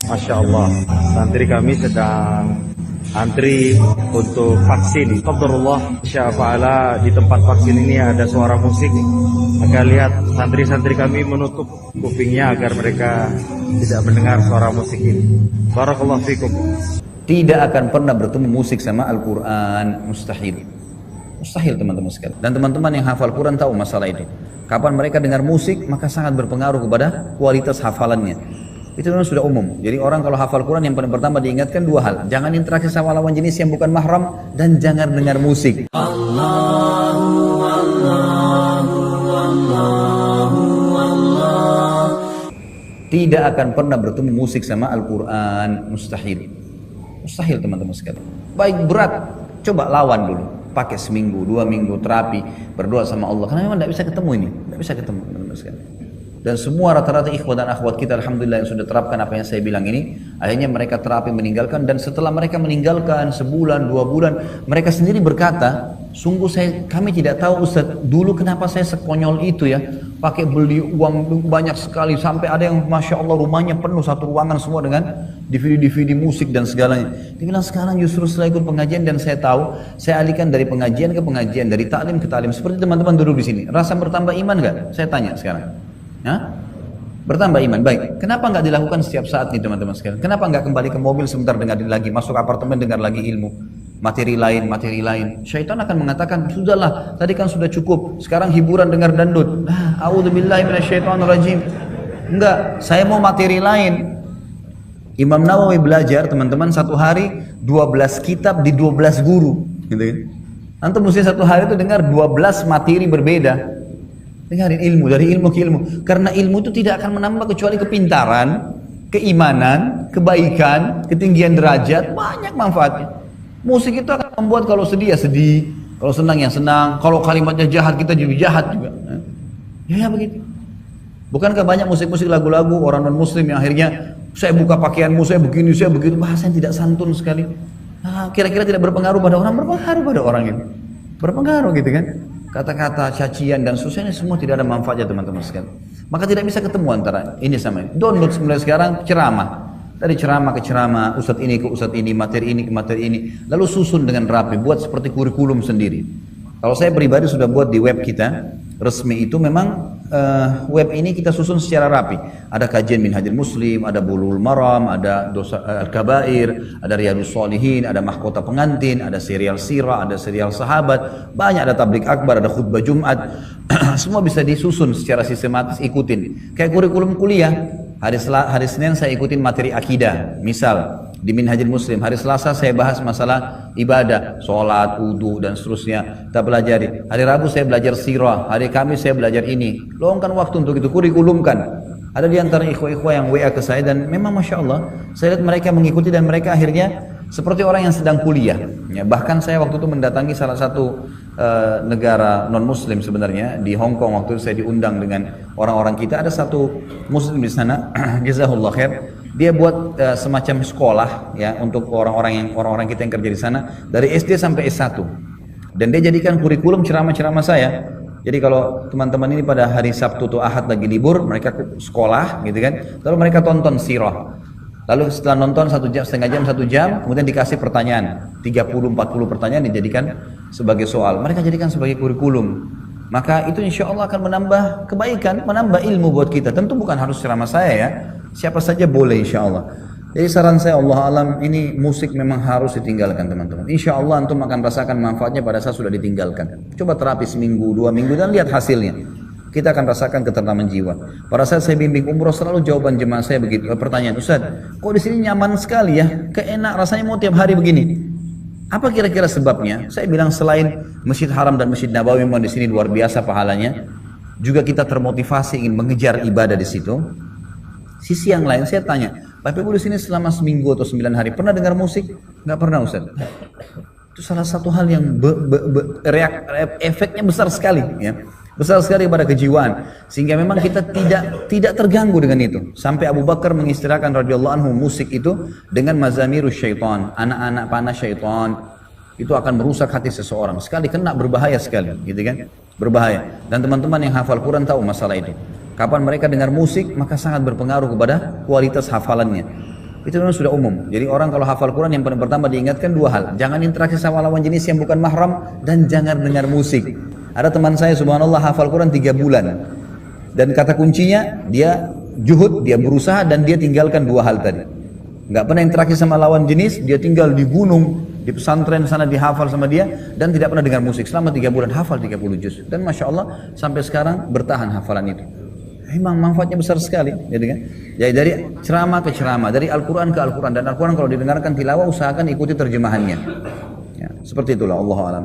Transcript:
Masya Allah, santri kami sedang antri untuk vaksin. Qadarullah syafa'ala, di tempat vaksin ini ada suara musik. Maka lihat santri-santri kami menutup kupingnya agar mereka tidak mendengar suara musik ini. Barakallahu fikum. Tidak akan pernah bertemu musik sama Al-Quran, mustahil. Mustahil teman-teman sekalian. Dan teman-teman yang hafal Quran tahu masalah itu. Kapan mereka dengar musik maka sangat berpengaruh kepada kualitas hafalannya. Itu memang sudah umum. Jadi orang kalau hafal Quran yang paling pertama diingatkan dua hal. Jangan interaksi sama lawan jenis yang bukan mahram dan jangan dengar musik. Allahu, Allahu, Allahu, Allah. Tidak akan pernah bertemu musik sama Al-Quran, mustahil. Mustahil teman-teman sekalian. Baik berat, coba lawan dulu. Pakai seminggu, 2 minggu terapi, berdoa sama Allah. Karena memang tidak bisa ketemu ini, tidak bisa ketemu teman-teman sekalian. Dan semua rata-rata ikhwah dan akhwat kita alhamdulillah yang sudah terapkan apa yang saya bilang ini, akhirnya mereka terapi meninggalkan, dan setelah mereka meninggalkan sebulan 2 bulan, mereka sendiri berkata, sungguh kami tidak tahu Ustaz, dulu kenapa saya sekonyol itu ya, pakai beli uang banyak sekali, sampai ada yang Masya Allah rumahnya penuh satu ruangan semua dengan DVD musik dan segalanya. Dia bilang sekarang justru setelah ikut pengajian dan saya tahu, saya alihkan dari pengajian ke pengajian, dari taklim ke taklim, seperti teman-teman duduk di sini. Rasa bertambah iman nggak? Saya tanya sekarang. Hah? Bertambah iman, baik. Kenapa nggak dilakukan setiap saat nih teman-teman sekalian? Kenapa nggak kembali ke mobil sebentar dengar lagi, masuk apartemen dengar lagi ilmu, materi lain. Syaitan akan mengatakan, sudahlah, tadi kan sudah cukup, sekarang hiburan dengar dandut. A'udzubillahi minasyaitonirrajim. Enggak, saya mau materi lain. Imam Nawawi belajar teman-teman satu hari 12 kitab di 12 guru, gitu kan? Antum mesti satu hari itu dengar 12 materi berbeda. Dengarin ilmu, dari ilmu ke ilmu. Karena ilmu itu tidak akan menambah kecuali kepintaran, keimanan, kebaikan, ketinggian derajat, banyak manfaatnya. Musik itu akan membuat kalau sedih ya sedih, kalau senang ya senang, kalau kalimatnya jahat kita juga jahat juga. Ya begitu. Bukankah banyak musik-musik lagu-lagu orang non-muslim yang akhirnya saya buka pakaianmu, saya begini, saya begitu, bahasa yang tidak santun sekali. Kira-kira tidak berpengaruh pada orang, berpengaruh pada orang ini. Berpengaruh gitu kan. Kata-kata cacian dan susahnya semua tidak ada manfaatnya teman-teman sekalian. Maka tidak bisa ketemu antara ini sama ini. Download mulai sekarang ceramah. Dari ceramah ke ceramah, ustadz ini ke ustadz ini, materi ini ke materi ini. Lalu susun dengan rapi, buat seperti kurikulum sendiri. Kalau saya pribadi sudah buat di web kita, resmi itu memang web ini kita susun secara rapi. Ada kajian Minhajul Muslim, ada Bulughul Maram, ada dosa Al-Kabair, ada Riyadhus Shalihin, ada mahkota pengantin, ada serial sirah, ada serial sahabat, banyak, ada tablik akbar, ada khutbah Jumat. Semua bisa disusun secara sistematis, ikutin. Kayak kurikulum kuliah. Hari Senin saya ikutin materi akidah, misal di Minhajul Muslim. Hari Selasa saya bahas masalah ibadah, sholat, wudu dan seterusnya. Kita pelajari. Hari Rabu saya belajar sirah. Hari Kamis saya belajar ini. Luangkan waktu untuk itu, kurikulumkan. Ada di antara ikhwah-ikhwah yang WA ke saya dan memang Masya Allah, saya lihat mereka mengikuti dan mereka akhirnya seperti orang yang sedang kuliah. Ya, bahkan saya waktu itu mendatangi salah satu negara non-muslim sebenarnya di Hong Kong. Waktu itu saya diundang dengan orang-orang kita. Ada satu muslim di sana, jazahullah khair. Dia buat semacam sekolah ya untuk orang-orang kita yang kerja di sana dari SD sampai S1. Dan dia jadikan kurikulum ceramah-ceramah saya. Jadi kalau teman-teman ini pada hari Sabtu atau Ahad lagi libur, mereka ke sekolah gitu kan. Lalu mereka tonton sirah. Lalu setelah nonton 1 jam, setengah jam, 1 jam, kemudian dikasih pertanyaan. 30-40 pertanyaan dijadikan sebagai soal. Mereka jadikan sebagai kurikulum. Maka itu insya Allah akan menambah kebaikan, menambah ilmu buat kita. Tentu bukan harus ceramah saya ya. Siapa saja boleh insya Allah. Jadi saran saya Allah alam, ini musik memang harus ditinggalkan teman-teman. Insya Allah antum akan rasakan manfaatnya pada saat sudah ditinggalkan. Coba terapi seminggu, 2 minggu dan lihat hasilnya. Kita akan rasakan ketenangan jiwa. Pada saat saya bimbing umroh selalu jawaban jemaah saya begitu. Pertanyaan, Ustaz, kok di sini nyaman sekali ya? Keenak rasanya mau tiap hari begini. Apa kira-kira sebabnya? Saya bilang selain Masjid Haram dan Masjid Nabawi memang di sini luar biasa pahalanya, juga kita termotivasi ingin mengejar ibadah di situ. Sisi yang lain saya tanya, Bapak Ibu di sini selama seminggu atau 9 hari pernah dengar musik? Nggak pernah Ustaz. Itu salah satu hal yang efeknya besar sekali ya. Besar sekali pada kejiwaan, sehingga memang kita tidak terganggu dengan itu. Sampai Abu Bakar mengistilahkan radhiyallahu anhu musik itu dengan mazamirus syaitan, anak-anak panah syaitan. Itu akan merusak hati seseorang. Sekali kena berbahaya sekali, gitu kan? Berbahaya. Dan teman-teman yang hafal Quran tahu masalah itu. Kapan mereka dengar musik, maka sangat berpengaruh kepada kualitas hafalannya. Itu memang sudah umum. Jadi orang kalau hafal Quran yang paling pertama diingatkan dua hal. Jangan interaksi sama lawan jenis yang bukan mahram dan jangan dengar musik. Ada teman saya subhanallah hafal Quran 3 bulan. Dan kata kuncinya dia juhud, dia berusaha dan dia tinggalkan dua hal tadi. Nggak pernah interaksi sama lawan jenis, dia tinggal di gunung, di pesantren sana dihafal sama dia dan tidak pernah dengar musik. Selama 3 bulan hafal 30 juz. Dan Masya Allah sampai sekarang bertahan hafalan itu. Memang manfaatnya besar sekali, jadi kan? Jadi dari ceramah ke ceramah, dari Al-Quran ke Al-Quran, dan Al-Quran kalau didengarkan tilawah usahakan ikuti terjemahannya. Ya, seperti itulah Allah alam.